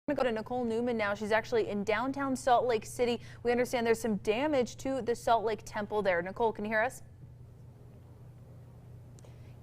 I'm going to go to Nicole Newman now. She's actually in downtown Salt Lake City. We understand there's some damage to the Salt Lake Temple there. Nicole, can you hear us?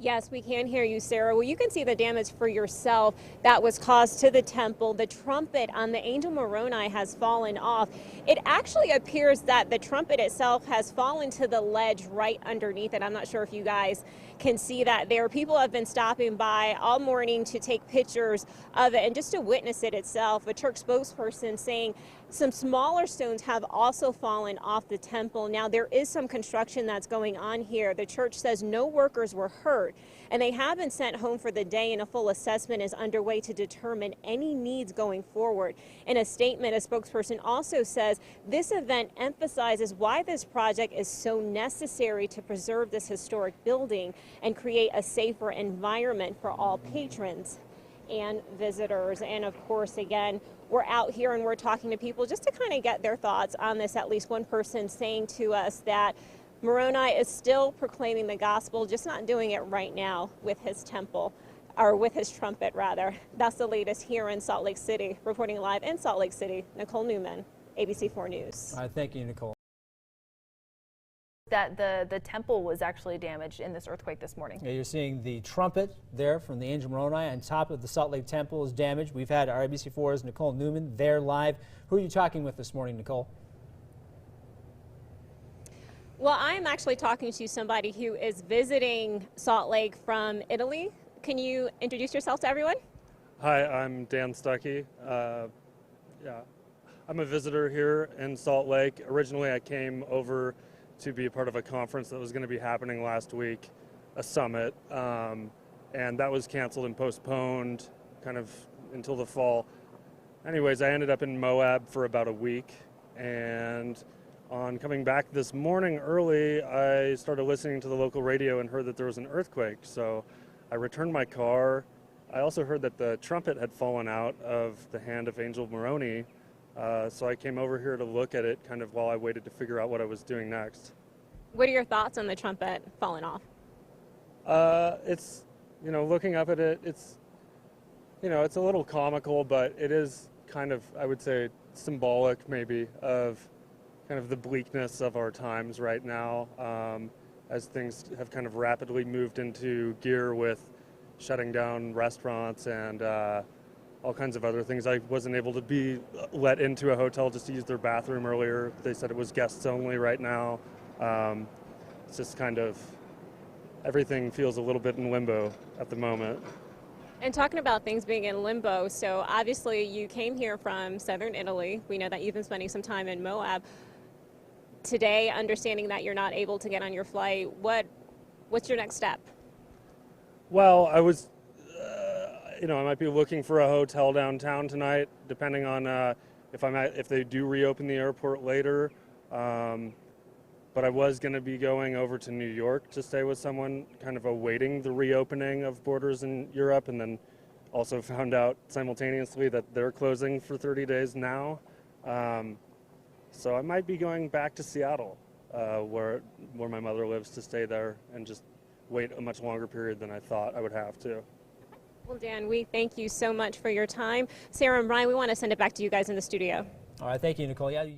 Yes, we can hear you, Sarah. Well, you can see the damage for yourself that was caused to the temple. The trumpet on the Angel Moroni has fallen off. It actually appears that the trumpet itself has fallen to the ledge right underneath it. I'm not sure if you guys can see that there. People have been stopping by all morning to take pictures of it and just to witness it itself. A church spokesperson saying some smaller stones have also fallen off the temple. Now, there is some construction that's going on here. The church says no workers were hurt, and they have been sent home for the day, and a full assessment is underway to determine any needs going forward. In a statement, a spokesperson also says this event emphasizes why this project is so necessary to preserve this historic building and create a safer environment for all patrons and visitors. And of course, again, we're out here and we're talking to people just to kind of get their thoughts on this. At least one person saying to us that Moroni is still proclaiming the gospel, just not doing it right now with his temple, or with his trumpet rather. That's the latest here in Salt Lake City. Reporting live in Salt Lake City, Nicole Newman, ABC4 News. All right, thank you, Nicole. That the temple was actually damaged in this earthquake this morning. Yeah, you're seeing the trumpet there from the Angel Moroni on top of the Salt Lake Temple is damaged. We've had our ABC4's Nicole Newman there live. Who are you talking with this morning, Nicole? Well, I'm actually talking to somebody who is visiting Salt Lake from Italy. Can you introduce yourself to everyone? Hi, I'm Dan Stuckey. I'm a visitor here in Salt Lake. Originally, I came over to be a part of a conference that was going to be happening last week, a summit, and that was canceled and postponed kind of until the fall. Anyways, I ended up in Moab for about a week, and on coming back this morning early, I started listening to the local radio and heard that there was an earthquake, so I returned my car. I also heard that the trumpet had fallen out of the hand of Angel Moroni, so I came over here to look at it kind of while I waited to figure out what I was doing next. What are your thoughts on the trumpet falling off? It's, looking up at it, it's a little comical, but it is kind of, I would say, symbolic maybe of kind of the bleakness of our times right now, as things have kind of rapidly moved into gear with shutting down restaurants and all kinds of other things. I wasn't able to be let into a hotel just to use their bathroom earlier. They said it was guests only right now. It's just kind of, everything feels a little bit in limbo at the moment. And talking about things being in limbo, so obviously you came here from southern Italy. We know that you've been spending some time in Moab. Today, understanding that you're not able to get on your flight, what's your next step? Well, I was, I might be looking for a hotel downtown tonight, depending on if they do reopen the airport later. But I was going to be going over to New York to stay with someone, kind of awaiting the reopening of borders in Europe, and then also found out simultaneously that they're closing for 30 days now. So I might be going back to Seattle, where my mother lives, to stay there and just wait a much longer period than I thought I would have to. Well, Dan, we thank you so much for your time. Sarah and Brian, we want to send it back to you guys in the studio. All right, thank you, Nicole. Yeah, you